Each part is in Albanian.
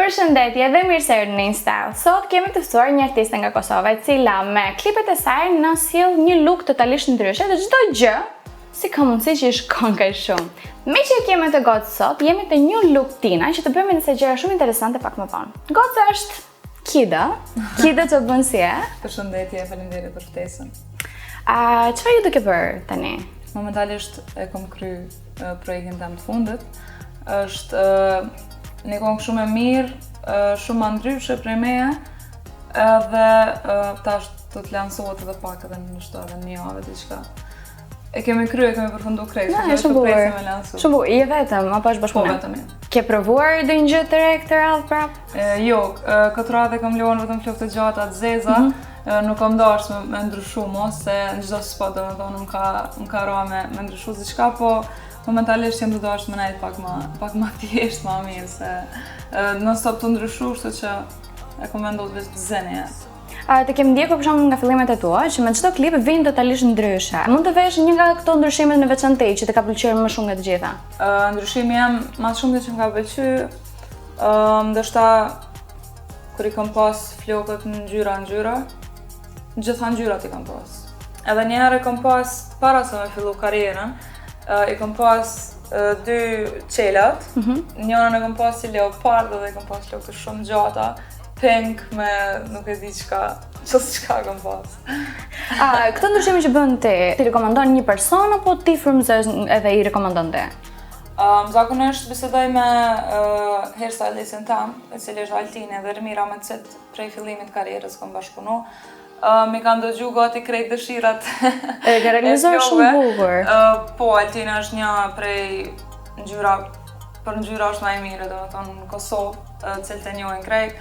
Përshëndetje dhe mirë se erdhni në InStyle. Sot kemi të ftuar një artiste nga Kosova, e cila me klipet e saj na sjell një look totalisht ndryshe dhe çdo gjë si ka mundësi që i shkon kaq shumë. Me që kemi të gocë sot, jemi të një look tina që të bëjmë disa gjëra shumë interesante pak më vonë. Goca është Kida. Kida të bën si e? Përshëndetje, faleminderit për ftesën. Çfarë ju duke bërë tani? Momentalisht e kam kry projektin tim të fundit. Është një këngë shumë e mirë, shumë më ndryshe prej meje, edhe tash do të lansohet edhe pak edhe në shtatë një javë diçka. E kemi përfundu krejt, shumë bukur. Shumë bukur, je vetëm apo është bashkëpunim? Po, vetëm. Ke provuar ndonjë gjë të re këtë radhë prap? Jo, këtë radhë kam luan vetëm flokë të gjata të zeza, nuk kam dashur me ndryshu mos, se në çdo spot domethënë më ka ra me ndryshu diçka, po momentalisht jam të dashur me nejt pak më thjesht, më mirë, se non stop të ndryshu, kështu që e kam vendosur vetë të zeni. Të kem ndjekur për shembull nga fillimet e tua që me çdo klip vijnë totalisht ndryshe. Mund të vesh një nga këto ndryshime në veçantë që të ka pëlqyer më shumë nga të gjitha? Ndryshimi jam më shumë që më ka pëlqyer, ndoshta kur i kam pas flokët në ngjyra, gjitha ngjyrat i kam pas. Edhe një herë kam pas para se me fillu karrierën, i kam pas dy çelat, njëra e kam pas si leopard dhe i kam pas flokë të shumë gjata, pink me nuk e di çka kam pas. Këto ndryshime që bën ti rekomandon një person apo ti frymëzosh edhe i rekomandon ti? Zakonisht bisedoj me hairstylistin tam, e cili është Altini dhe Ermira, me të cilët prej fillimit të karrierës kam bashkëpunu. Mi kanë dëgju gati krejt dëshirat e ke realizuar shumë bukur. Po, Altina është një prej ngjyra është më e mirë, domethënë në Kosovë, të cilët e njohin krejt.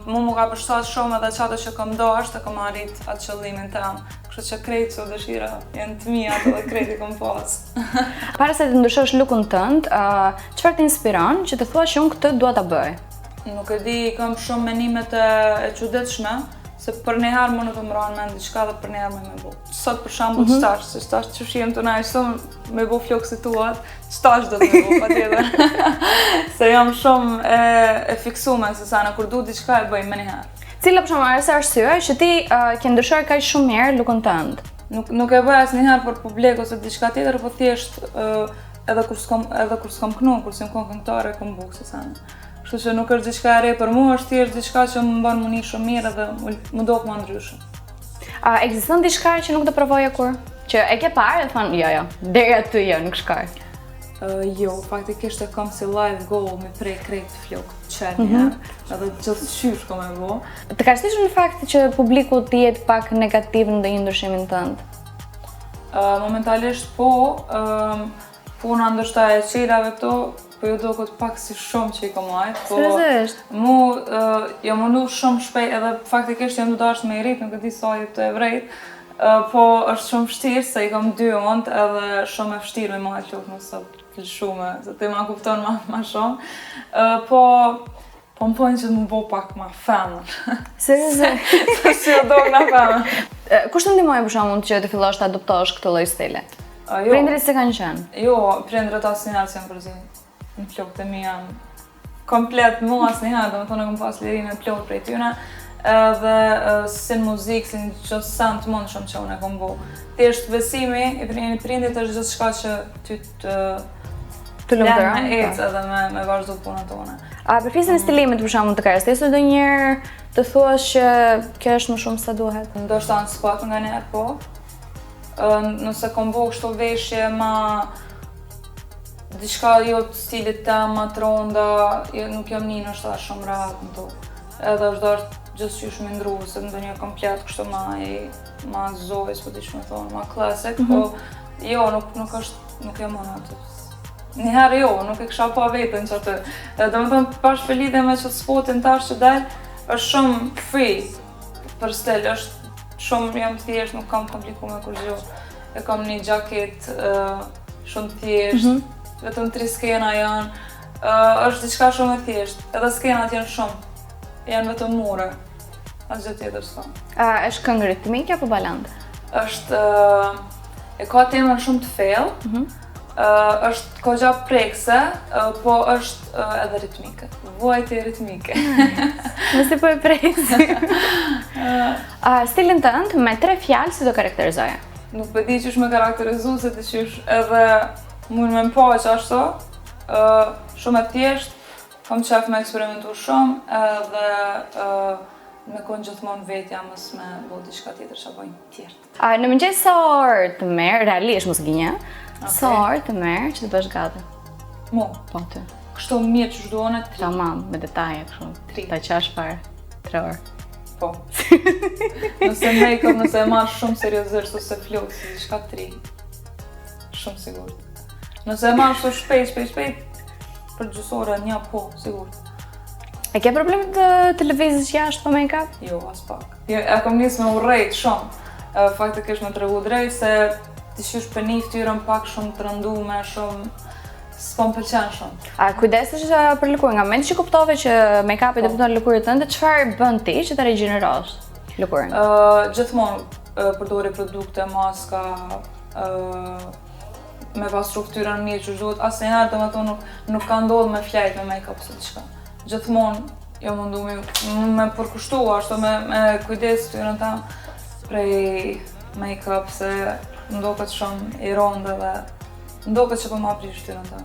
Mu ka përshtat shumë edhe qato që kam dashur të kam arrit atë qëllimin tim. Kështu që krejt këto dëshira janë të mia edhe krejt i kam pas. Para se të ndryshosh lookun tënd, çfarë të inspiron që të thuash që unë këtë dua ta bëj? Nuk e di, kam shumë menimet e çuditshme, se për një herë më nuk më ranë mend diçka dhe për një herë me bu. Sot për shembull çtash që shihem të na shumë me bu flokë si tuat, çtash do të më bu patjetër. Se jam shumë e fiksuar se sa kur du diçka e bëj më një herë. Cila për shembull është arsyeja që ti ke ndryshuar kaq shumë mirë lookun tënd? Nuk e bëj asnjëherë për publik ose diçka tjetër, po thjesht edhe kur s'kam kënu, kur s'jam këngëtare kam bu se sa. Kështu që nuk është diçka e re për mua, është thjesht diçka që më bën muni shumë mirë dhe më dok më ndryshe. Ekziston diçka që nuk do provoje kur? Që e ke parë dhe thonë, jo, deri aty jo, nuk shkoj. Jo, faktikisht e kam si live goal me prej krejt flokë të qenja, edhe gjithçysh kam e bo. Të ka shtishur në fakt që publiku të jetë pak negativ në ndonjë ndryshimin tënd? Momentalisht po, puna ndoshta e qelave këto, po ju do këtë pak si shumë që i kom lajt, po mu jam mundu shumë shpejt edhe faktikisht jam të dashur me i rrit, nuk e di sa ju të e vrejt, po është shumë vështirë se i kam 2 unë edhe shumë e vështirë me majtë flokë nëse të lëshume, se ti ma kupton ma shumë, po më pojnë që të më bo pak ma femën. Seriozisht? Se që jo do nga femën. Kush të ndihmoi për shembull që të fillosh të adoptosh këtë lloj stile? Prindrit se kanë qenë? Jo, prindrit asnjëherë s'janë përzier. Në flokët e mia komplet mua asnjëherë, domethënë kam pas lirinë e plot prej tyre, edhe si në muzikë, si në çdo sent mund shumë që unë e kam bo. Thjesht besimi i prindit është gjithçka që ty të lëndëron me ecë edhe me vazhdu punën tone. Për pjesën e stilimit për shembull të karestesur ndonjëherë të thuash që kjo është më shumë se duhet? Ndoshta në spot nganjëherë po. Nëse kam bo kështu veshje ma diçka jo të stilit tem, ma të ronda, nuk jam një nështë shumë rahat në to. Edhe është darë gjithçysh me ndru, se ndonjë komplet kështu ma zojës, po diç me thonë, ma klasik, po jo, nuk jam unë atë. Njëherë jo, nuk e kisha pa vetën që atë. Domethënë pas lidhje me që spotin tash që del, është shumë free për stil, është shumë jam thjesht, nuk kam komplikuar kur gjë. E kam një xhaket shumë thjesht, vetëm 3 skena janë, është diçka shumë e thjesht, edhe skenat janë shumë, janë vetëm mure, asgjë tjetër s'ka. Është këngë ritmike apo balande? Është, e ka temën shumë të thellë, është kogja prekse, po është edhe ritmike. Vuajtje ritmike. Nëse po e presi. Stilin tënd me 3 fjalë si do karakterizoje? Nuk po di qysh me karakterizu, se të qysh edhe mund me m'pa që ashtu. Shumë e thjesht, kam qef me eksperimentu shumë, edhe me konë gjithmonë vetja mës me bo diçka tjetër që bojnë tjertë. Në mëngjes sa orë të merr, realisht mos gënje, sa orë të merr që të bësh gati? Mo, Po ty. kështu mirë që shduone 3. Tamam, me detaje kështu. 3. Ta qash parë 3 orë. Po. Nëse make-up, nëse e marrë shumë seriozisht ose flok, si diçka 3. Shumë sigur. Nëse e marrë shumë shpejt, për gjysore, një po, sigur. E ke probleme të lëvizësh jashtë pa make-up? Jo, as pak. Jo, e kom njës me urrejt shumë. Faktikisht me tregu drejt se të qysh për një ftyrën pak shumë të rëndume, shumë s'po m'pëlqen shumë. Kujdesesh për lëkurën, nga momenti që kuptove që make-upi dëmton lëkurën tënde, çfarë bën ti që ta rigjenerosh lëkurën? Gjithmonë përdori produkte, maska, me pastru ftyrën mirë që duhet. Asnjëherë domethënë nuk ka ndodhur me flajt me make-up ose diçka. Gjithmonë jo mundu me përkushtu ashtu me kujdes ftyrën tam prej make-up se m'doket shumë i rondë dhe m'doket që po ma prish ftyrën tam.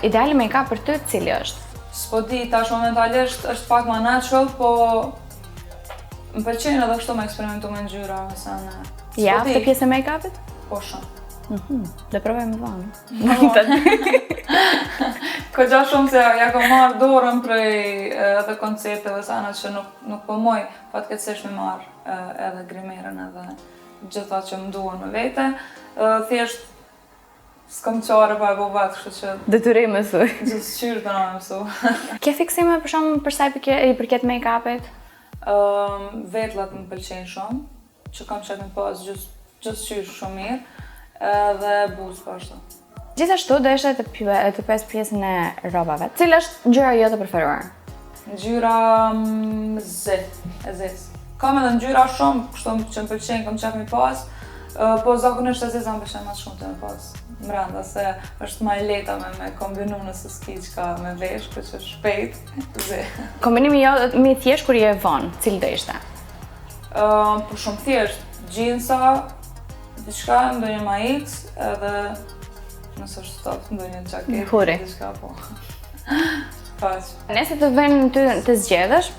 Ideali make-up për ty cili është? S'po di, tash momentalisht është pak ma natural, po m'pëlqen edhe kështu me eksperimentu me ngjyra, ose në... Ja, të pjesë e make-upit? Po shumë. Dhe provoj me vonë. Kogja shumë se ja kam marrë dorën prej edhe koncepteve sana që nuk po moj fatkeqësisht me marrë edhe grimerën edhe gjitha që më duhen me vete. Thjesht s'kam qare pa e bo vetë, kështu që... Detyrim me thuj. Gjithë qyrë të në me mësu. Ke fiksime për shumë për sa i përket make-upit? Vetlat më pëlqejnë shumë, që kam qef me pas gjithë qyrë shumë mirë, edhe buzë po ashtu. Gjithashtu do ishte të pes pjesën e robave. Cila është ngjyra jote preferuar? Ngjyra e zez. Kam edhe ngjyra shumë, kështu që më pëlqejnë, kam qef me pas, po zakonisht e zeza më pëlqen më shumë të me pas mbranda, se është më e lehta me kombinu nëse s'ki qka me vesh, për që shpejt, ze. Kombinimi jo më i thjesht kur je vonë, cili do ishte? Po shumë thjesht, jeansa, diçka, ndonjë majic, edhe nëse është top, ndonjë jaket, huri. Diçka po. Faq. Nëse të vënë ty të zgjedhësh,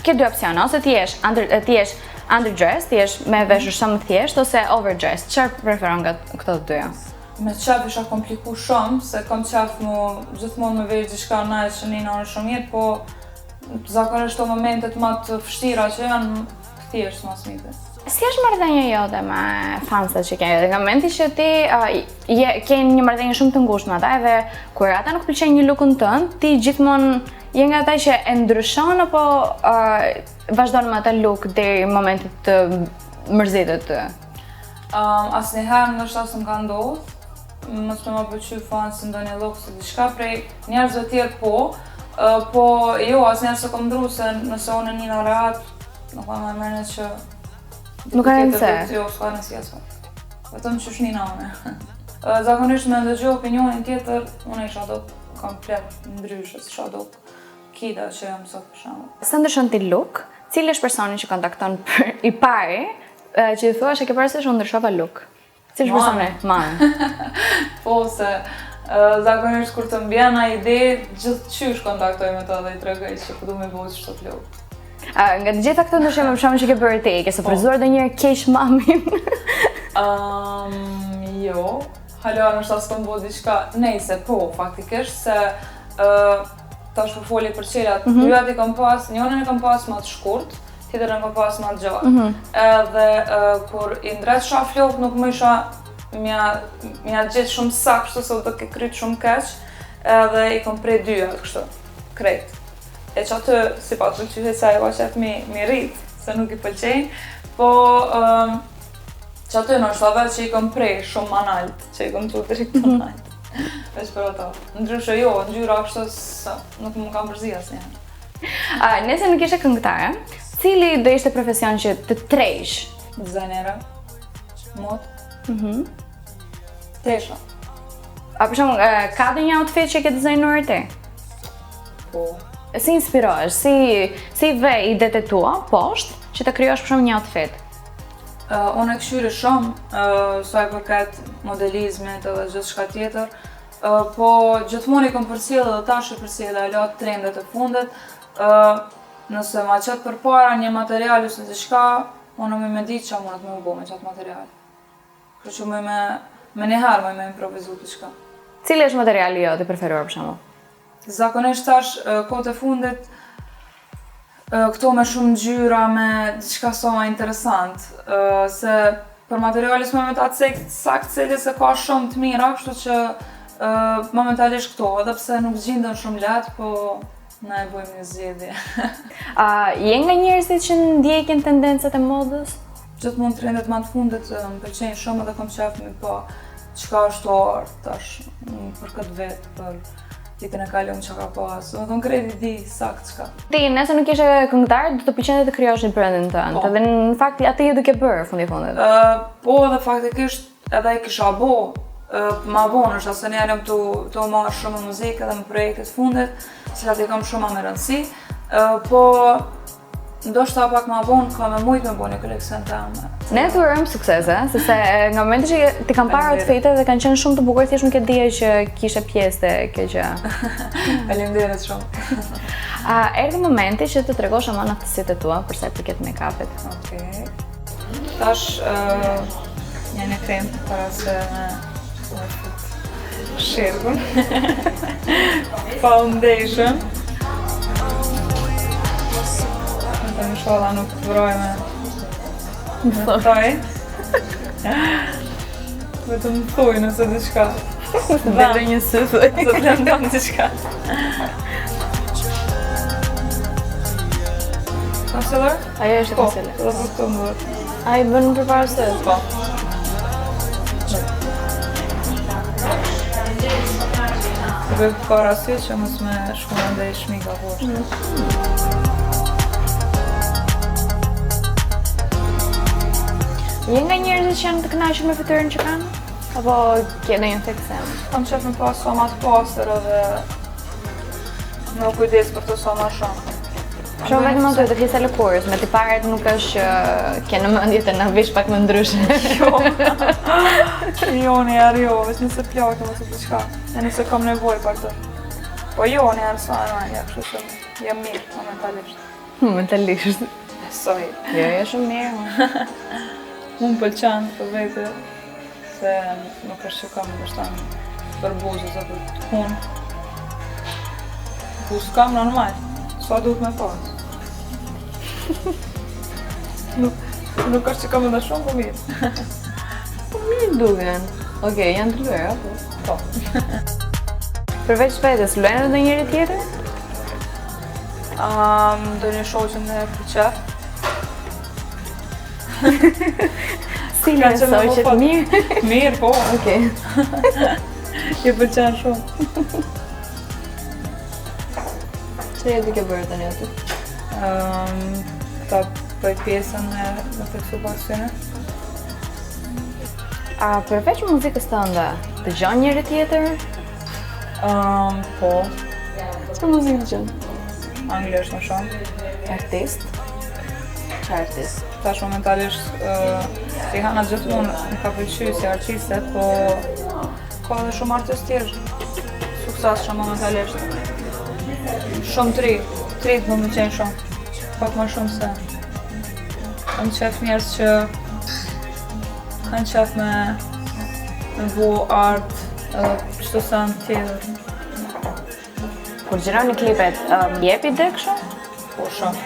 ke dy opsione, ose ti jesh underdressed, ti jesh me veshur shumë thjesht, ose overdressed. Çfarë preferon nga këto të dyja? Me qef isha kompliku shumë, se kam qef gjithmonë me vesh diçka nice që një nërë shumë mirë, po zakonisht to momentet ma të fështira që janë thjesht mas mite. Si është marrëdhënia jote me fansat që ke? Nga momenti që ti ke një marrëdhënie shumë të ngushtë me ata, edhe kur ata nuk pëlqejnë një lookun tënd, ti gjithmonë je nga ata që e ndryshon apo vazhdon me atë look deri në momentin të mërzitet ty? Asnjëherë ndoshta s'm ka ndodhur. Mos më pëlqy fansi ndonjë look ose diçka prej njerëzve të tjerë po jo asnjëherë s'e kam ndruar se nëse unë një në rehat, nuk kam marrë që nuk ka rëndëse. Jo, s'ka rëndësi asfar. Vetëm që shni nane. Zakonisht me ndëgju opinionin tjetër, unë isha do komplet ndryshe, s'isha do kida që jam sot për shembull. Sa ndryshon ti look? Cili është personi që kontakton i pari që i thua që ke parasysh unë ndryshova look? Cili është personi? Mane. Po se zakonisht kur të mbjena ide, gjithë qysh kontaktoj me ta dhe i tregoj që ku du me bëjt që të look. Nga të gjitha këto ndryshime për shembull që ke bërë ti, ke surprizuar ndonjëherë keq mamin? Jo. Hala nështë s'kam bëu diçka, nejse po faktikisht se tash po foli për çelat. Dyat i kam pas, njërin e kam pas më të shkurt, tjetrin e kam pas më të gjatë. Edhe kur i ndresha flok nuk më isha mja gjetë shumë sakt, kështu se do ke kryt shumë keq, edhe i kam prej dyat kështu, krejt. E që aty, si pa të pëlqyhe se ajo qef mi rrit, se nuk i pëlqenj, po që aty në shtave që i kom prej shumë manalt, që i kom të drikt manalt, veç për ato. Ndryshe jo, ngjyra kështu nuk më kam përzi asnjëherë. Nëse nuk ishe këngëtare, cili do ishte profesion që të trejsh? Dizajnere, mod, tesha. A për shumë, ka dhe një outfit që ke dizajnuar ti? Po. Si inspirohesh, si ve idetë tua, poshtë, që të kryosh për shumë një outfit? Unë e këshyri shumë, sa e përket modelizmit edhe gjithë shka tjetër, po gjithmonë i kom përcjellë dhe tash e përcjellë e latë trendet e fundet. Nëse ma qëtë për para një material ose diçka, unë me ditë që mundet me u bo me qatë material. Kërë që me njëherë me improvizu diçka. Cili është materiali jo të preferuar për shumë? Zakonisht tash, kohët e fundit, këto me shumë ngjyra, me diçka sa ma interesant. Se për materialis me ta cek sakt cili se ka shumë të mira, kështu që momentalisht këto, edhe pse nuk gjindën shumë letë, po na e bojmë një zgjedhje. Je nga njerëzit që ndjekin tendencët e modës? Gjithmonë trendet ma të fundit më pëlqejnë shumë edhe kom qef me pa çka është art tash për këtë vetë, për ditën e kaluar çka ka pas. Do të thonë kredi di sakt çka. Ti nëse nuk ishe këngëtar, do të pëlqente të krijosh një brandin tënd. Edhe në fakt atë ju duke bërë fundi fundit. Po, edhe faktikisht edhe e kisha bo. Ma vonë është asë njerëm të marrë shumë muzikë edhe në projektet fundit, cilat i kam shumë më rëndësi, po ndoshta pak ma vonë ka me mujtë me bo një koleksion të amë. Ne të urojmë suksese, sepse nga momenti që ti kam parë outfitet dhe kanë qenë shumë të bukur, thjesht nuk e dija që kishe pjesë të kjo gjë. Faleminderit shumë. Erdhi momenti që të tregosh ama aftësitë tua për sa i përket make-upit. Okej. Tash një krem para se me shirgun. Foundation. Në shola nuk të vroj me thoj. Vetëm thuj nëse diçka. Dhe një sy thuj. Se të lëndon diçka. Concealer? Ajo është concealer. Po, do të më dhët. A i bën përpara se? Po. Të bëjë para sy që mos me shkuna dhe i shmika poshtë. Je nga njerëzit që janë të kënaqur me fytyrën që kanë? Apo ke ndonjë theksim? Kam qef me pas sa ma të pastër edhe me u kujdes për të sa ma shumë. Shumë vetëm ato të fjesa lëkurës, me tiparet nuk është që ke në mendje të na vish pak më ndryshe. Jo, njerë jo, veç nëse plakëm ose diçka, e nëse kam nevojë për të. Po jo, njerë sa e manja, kështu që jem mirë momentalisht. Mentalisht. Besoj. Jo, shumë mirë. Unë pëlqen për vete, se nuk është që kam nështan për buzë ose për të hunë. Buzë kam normal, sa duhet me pas. Nuk është që kam edhe shumë, po mirë. Po mirë duken. Okej, janë të lëra, po. Po. Përveç vetes, luajnë edhe njëri tjetër? Do një shoqën e përqef. Si në shoqet mirë? Mirë, po. Okej. I pëlqen shumë. Që e duke bërë tani aty? Ta bëj pjesën me tekstu pasyne. A përveç muzikës tënde, dëgjon njëri tjetër? Po. Çfarë muzikë dëgjon? Anglisht më shumë. Artist? Çfarë artist? Tash momentalisht si Hana gjithmonë më ka pëlqyer si artiste, po ka edhe shumë artistë tjerë suksesshëm momentalisht. Shumë tri të më pëlqejnë shumë, pak më shumë se kam qef njerëz që kanë qef me bu art edhe çdo sen tjetër. Kur gjironi klipet, jep ide kështu? Po shumë.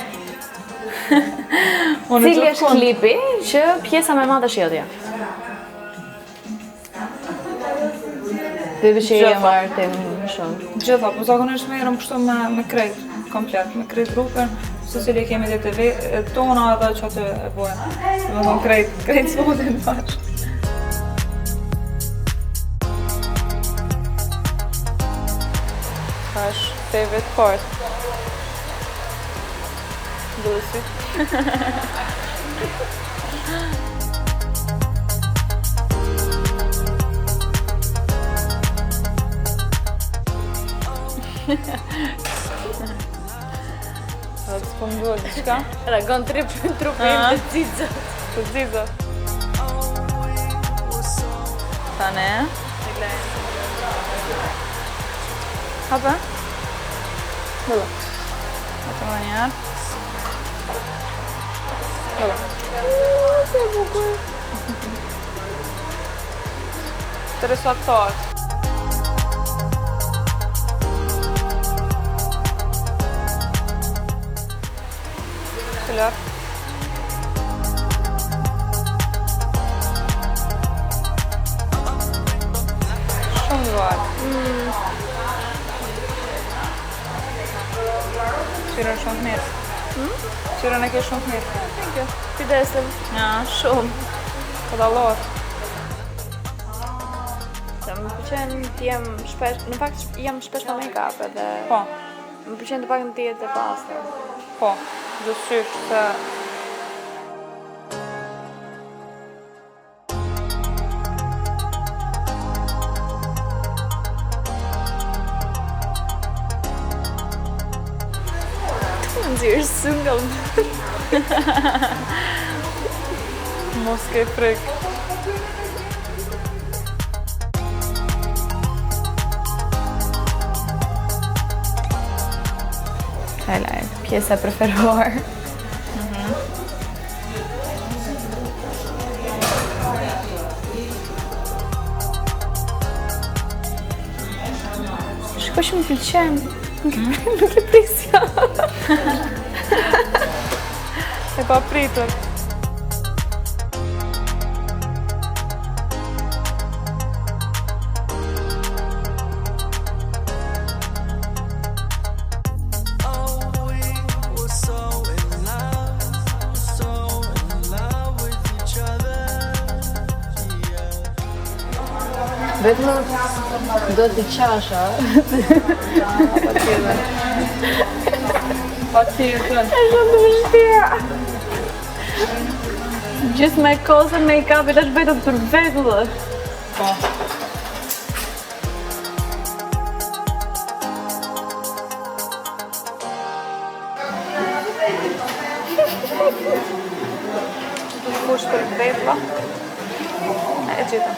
Cili është klipi që pjesa më e madhe shjellja? Dhe që e marrë të më shumë. Gjitha, po zakonisht merrem kështu me krejt, komplet, me krejt grupën, se cili kemi dhe të tona edhe që atë e bojnë. Me thonë krejt s'vodin bashkë. Ka është favorite part. Bëllësit. Dhe të s'po më duhet, qka? Ragon trupin të cicët. Të cicët. Tane. Hape? Bëllë. Hape më njerë. Bëllë. Se bukur. Të resatar. Këllër. Shumë duar. Qyrën shumë të mirë. Qyrën e ke shumë të mirë. Thank you. Kujdesem. Ja, Shumë. po dallohet. Se më pëlqen të jem shpesh, në fakt jam shpesh me make-up edhe Po, më pëlqen të pakën të jetë e pastër. po, gjithësysh se Nxirë single. mos ke frikë. Hala, pjesa preferuar. Shko që më pëlqen. Nuk e prisja. E pa pritur. Vetëm do t'i qasha. Pa tjetër. E shumë të vështira. Gjithë me kosën make-upit është vetëm për vetë. Po. Kush për vetëlla? E gjitha.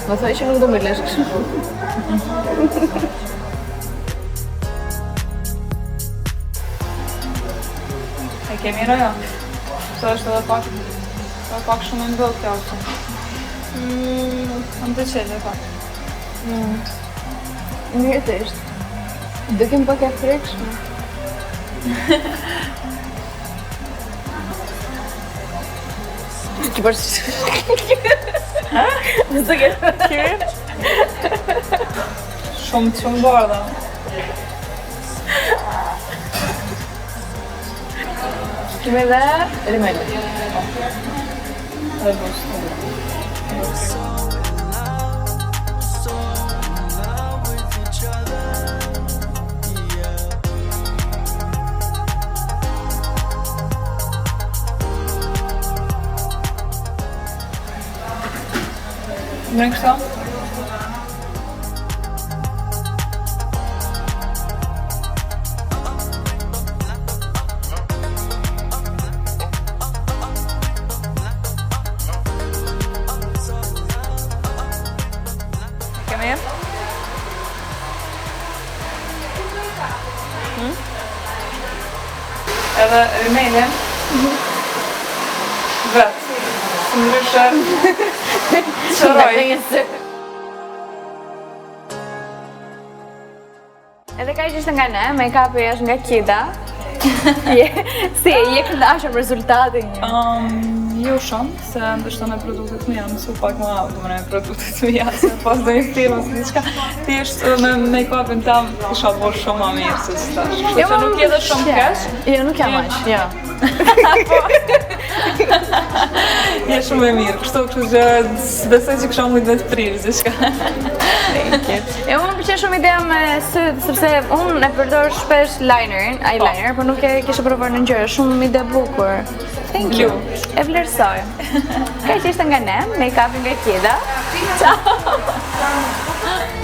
Më thoj që nuk do me lesh kështu. E ke mira jo? Se është edhe pak shumë i mbëllë kjo auto. Më të qelë e pak. Mirë të ishtë. Dukem pak e frikshme. Që përshë... Në të kërë. Kërë? Shumë bardha. Kime dhe rimele. Dhe bështë. Në kështo? Ke mirë? Edhe rimele? Vetë. Së ndryshe. Qëroj. Edhe ka që ishte nga ne, make-up-i është nga Kida. Si e je këndashëm rezultatin një? Jo shumë, se ndështë me produktet mija, mësu pak më me produktet mija, se pas do një firmë ose diçka, thjesht me make-upin tam isha bërë shumë ma mirë se së tash. Kështu që nuk je dhe shumë kesh. Jo, nuk jam aq, jo. Je shumë e mirë, kështu që besoj që kësha mujtë me të prirë, diçka. Jo, më pëlqen shumë ideja me syt, sepse unë e përdor shpesh eyeliner, por nuk e kisha provuar në ngjyrë, shumë ide bukur. Thank you. E vlerësoj. Kaq ishte nga ne, make-up nga Kida. Ciao.